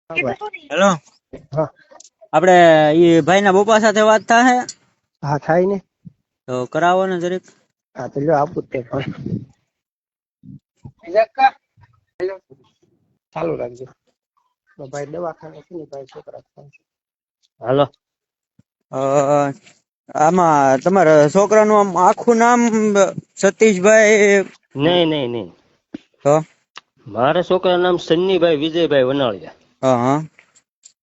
હા ભાઈ. હેલો, હા આપણે ઈ ભાઈના પપ્પા સાથે વાત થાય હા થાય ને. તો કરાવો ને જરીક. હા તો લ્યો આપું જ તે પણ ચાલુ રાખજો. તો ભાઈ દવાખાને છે ને ભાઈ છોકરા થાય છે. હાલો. અ, આમાં તમારા છોકરાનું આમ આખું નામ સતીશભાઈ નહીં નહીં નહીં, તો મારા છોકરાનું નામ સન્નીભાઈ વિજયભાઈ વનાળિયા. હા હા હા.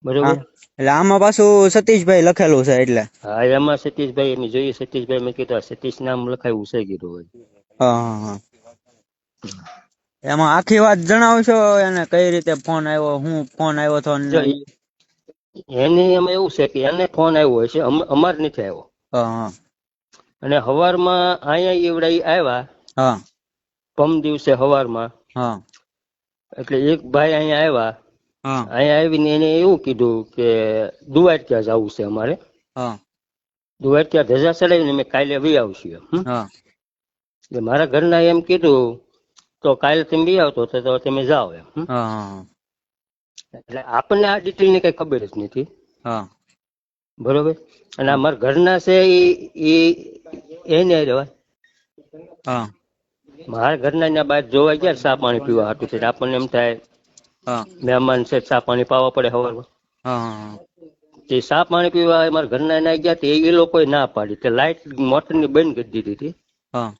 બરોબર. એટલે આમાં પાછું સતીશભાઈ લખેલું છે એટલે હા, એમાં સતીશભાઈ એમ જોઈએ. સતીશભાઈ મેં કીધું આ સતીશ નામ લખાયું છે કીધું હોય. હા હા હા. એમાં આખી વાત જણાવશો એને કઈ રીતે ફોન આવ્યો, હું ફોન આવ્યો તો જો ને એને એમાં એવું છે કે એને ફોન આવ્યો હોય છે, અમાર નથી આવ્યો. હા અને હવારમાં અહીંયા એવડા ઈ આવ્યા હા પમ દિવસે હવારમાં. હા એટલે એક ભાઈ અહીંયા આવ્યા. હા અહીંયા આવીને એને એવું કીધું કે દુવાટ ત્યાં જવું છે અમારે. હા દુવાટ ત્યાં ધજા ચડાવીને અમે કાલે વી આવશું એમ. હા એટલે મારા ઘરના એમ કીધું તો કાલે તમે બી આવતો તો તમે જાઓ એમ. હા એટલે આપણને આ ડિટેલ ની કઈ ખબર જ નથી. હા બરોબર. અને અમારા ઘરના છે એને રહેવાય. હા મારા ઘરના ત્યાં બહાર જોવા ગયા ચા પાણી પીવા હાટું છે. આપણને એમ થાય હા મહેમાન છે, ચા પાણી પાવા પડે સવારમાં. હા તે ચા પાણી પીવા મારા ઘરના ના ગયા તે એ લોકોએ ના પાડી. તે લાઈટ મોટરની બંધ કરી દીધી હતી. હા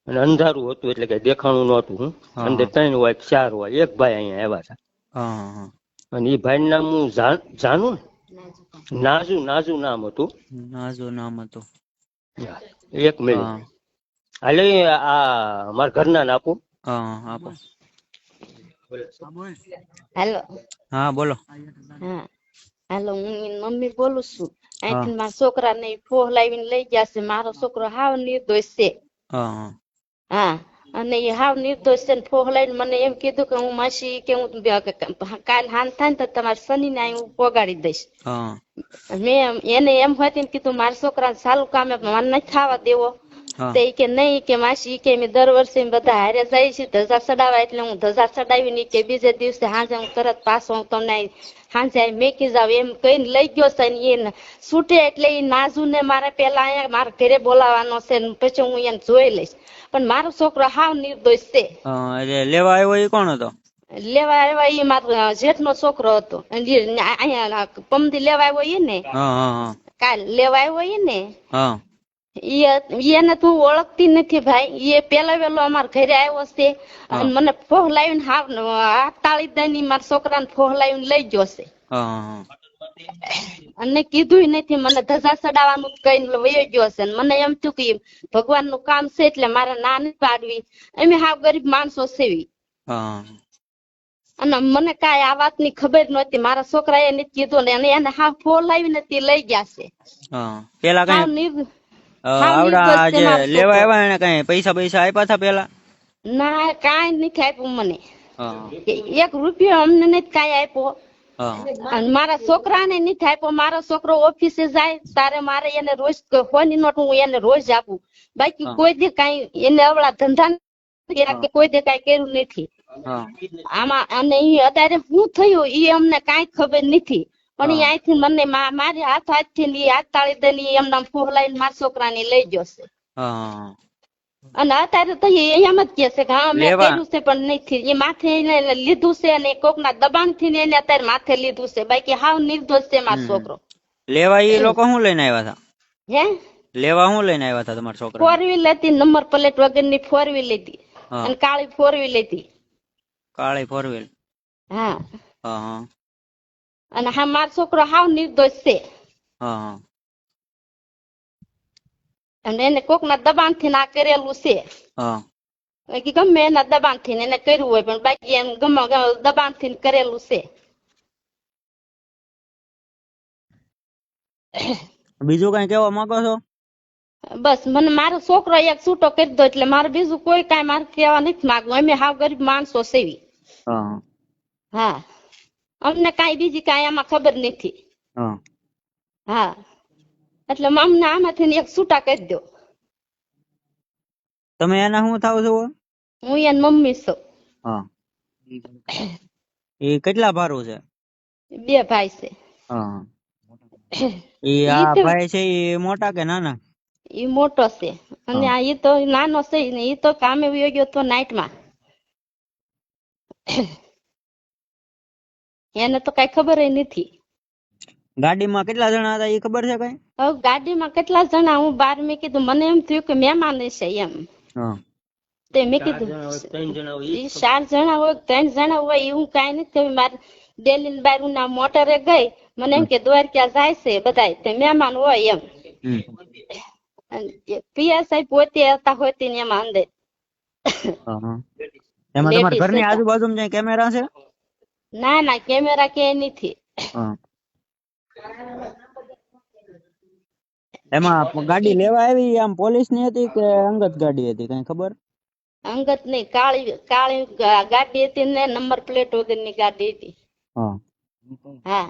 અને અંધારું હતું એટલે કઈ દેખાણું નહોતું. અંદર 3 હોય 4 હોય. એક ભાઈ અહીંયા આવ્યા હતા. હા અને એ ભાઈ નામ હું જાનું ને નાજુ નામ હતું. નાજુ નામ હતું. એક મિનિટ હા હાલે આ મારા ઘરના ને આપું. હા આપો. હાલો. હા બોલો. હા હાલો, હું એની મમ્મી બોલું છું. હા અહીંથી મારા છોકરાને ફોહ લાવીને લઈ ગયા છે. મારો છોકરો હાવ નિર્દોષ છે. હા હા, અને એ હાવ નિર્દોષ છે ને ફોહ લઈને મને એમ કીધું કે હું માસી કે હું કાલ હાન થાય ને તો તમારા શનિને અહીં હું પોગાડી દઈશ. હા મેં એને એમ હોતી ને કીધું મારા છોકરાને સારું કામે મને નથી ખાવા દેવો. હા તે કે નહીં કે માસી કે મેં દર વર્ષે બધા હારે જાય છે ધજા ચડાવવા. એટલે હું ધજા ચડાવીને કે બીજે દિવસે હાજે હું તરત પાછો હું તમને હાજે મેકી જાવ એમ કહીને લઈ ગયો છે. ને એને છૂટે એટલે એ નાજુ ને મારે પેલા અહીંયા મારા ઘરે બોલાવાનો છે ને પછી હું એને જોઈ લઈશ. પણ મારો છોકરો હાવ નિર્દોષ છે. એટલે લેવા આવ્યો એ કોણ હતો? લેવા આવ્યા એ મારો જેઠનો છોકરો હતો. અહીંયા પમદી લેવા આવ્યો એ ને હા હા કાલ લેવા આવ્યો એ ને હા એને તું ઓળખતી નથી ભાઈ. એ પેલા વેલો અમારા ઘરે આવ્યો છે અને મને ફોહ લાવીને હાથ તાળી દઈને મારા છોકરાને ફોહ લાવીને લઈ ગયો છે. હા અને કીધું નથી મને ધજા ચડાવવાનું કઈ વયો ગયો છે. મને એમ થયું કે ભગવાન નું કામ છે એટલે મારે ના નથી પાડવી. અમે હાવ ગરીબ માણસો સેવી. હા અને મને કાંઈ આ વાતની ખબર નહોતી. મારા છોકરાએ નથી કીધું ને એને હાવ ફોહ લાવી નથી લઈ ગયા છે. હા. પેલા હાવ કઈ હાવ નિર્દોષ આવડા છે જે મારો લેવા છોકરો. આવ્યા એને કઈ પૈસા આપ્યા હતા પેલા? ના કાંઈ નથી આપ્યું મને. હા 1 રૂપિયો અમને નથી કાંઈ આપ્યો. હા અને મારા છોકરાને નથી આપ્યો. મારો છોકરો ઓફિસે જાય તારે મારે એને રોજ ફોની નોટ હું એને રોજ આપું. બાકી હા કોઈ દી કાંઈ એને અવળા ધંધા કે કોઈ દી કાંઈ કર્યું નથી હા આમાં. અને ઈ અત્યારે શું થયું ઈ અમને કાંઈ ખબર નથી. પણ ઈ હા અહીંથી મને મારી હાથથી હાથ તાળી દઈને એમના ફોહ લાવીને મારા છોકરાને લઈ ગયો છે. હા અને અત્યારે તો એમ જ કે છે કે હા મેં લેવા કર્યું છે પણ નથી. એ માથે એને લીધું છે અને કોકના દબાણ થી એને અત્યારે માથે લીધું છે. બાકી હાવ નિર્દોષ છે મારો છોકરો. લેવા એ લોકો શું લઈને આવ્યા હતા? હે લેવા શું લઈને આવ્યા હતા તમારા છોકરાને? 4 વ્હીલ હતી, નંબર પ્લેટ વગરની 4 વ્હીલ હતી હા અને કાળી 4 વ્હીલ હતી. કાળી 4 વ્હીલ. હા હા હા અને હા મારો છોકરો હાવ નિર્દોષ છે. હા હા અને એને કોકના દબાણ થી ના કરેલું છે. હા કે ગમે એના દબાણ થી એને કર્યું હોય પણ બાકી એમ ગમે દબાણ થી કરેલું છે. બીજું કઈ કેવા માંગો છો? બસ મને મારો છોકરો એક છૂટો કરી દો એટલે મારે બીજું કોઈ કાંઈ મારે કહેવા નથી માંગવું. અમે હાવ ગરીબ માણસો સેવી. હા હા, અમને કાંઈ બીજી કાંઈ આમાં ખબર નથી. હા હા, એટલે અમને આમાંથી એક છૂટા કરી દો. તમે એના શું થાવ છો? હું એની મમ્મી છું. હા એ કેટલા ભારું છે? બે ભાઈ છે. હા એ ઈ આ તો ભાઈ છે એ મોટા કે નાના? ઈ મોટો છે અને હા. આ ઈ તો નાનો છે ને ઈ તો કામે વયો ગયો તો નાઈટમાં. એને તો કઈ ખબર નથી. ગાડીમાં કેટલા જણા હતા એ ખબર છે કઈ? હવે ગાડીમાં કેટલા જણા હું બાર મેં કીધું મને એમ થયું કે મહેમાન છે એમ. હા તે મેં 4 કીધું જણા હોય 3 જણા હોય ઈ 4 જણા હોય 3 જણા હોય એ હું કઈ નથી ખબર. મારે ડેલી બાર ના મોટરે ગઈ મને એમ કે દ્વારકા જાય છે બધા તે મહેમાન હોય એમ. હમ. પીએસઆઈ પોતે હતા હોતી ને એમાં અંદર હા હા. એમાં તમારા લેડીઝ ઘરની હતા. આજુબાજુમાં ક્યાંય કેમેરા છે? ના ના કેમેરા કે નથી. હા. એમાં ગાડી લેવા આવી આમ પોલીસ ની હતી કે અંગત ગાડી હતી કઈ ખબર? અંગત નહીં કાળી કાળી ગાડી હતી ને નંબર પ્લેટ વગરની ગાડી હતી. હા. હા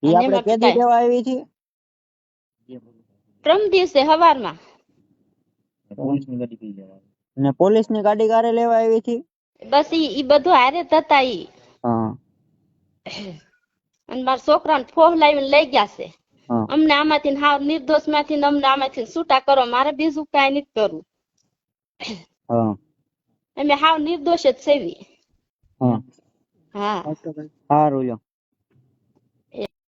એ અને આપણે એમાં કેદી કાંઈ લેવા આવી છે? પ્રમ દિવસે હવારમાં ને પોલીસ ની ગાડી કારે લેવા આવી હતી? બસ ઈ બધું હારે જ હતા ઈ. હા અને મારા છોકરાને ફોહ લાવીને લઈ ગયા છે. હા અમને આમાંથી હાવ નિર્દોષ માંથી અમને આમાંથી છૂટા કરો મારે બીજું કઈ નથી કરવું. હા અમે હાવ નિર્દોષ જ સેવી. હા હા સારું લ્યો.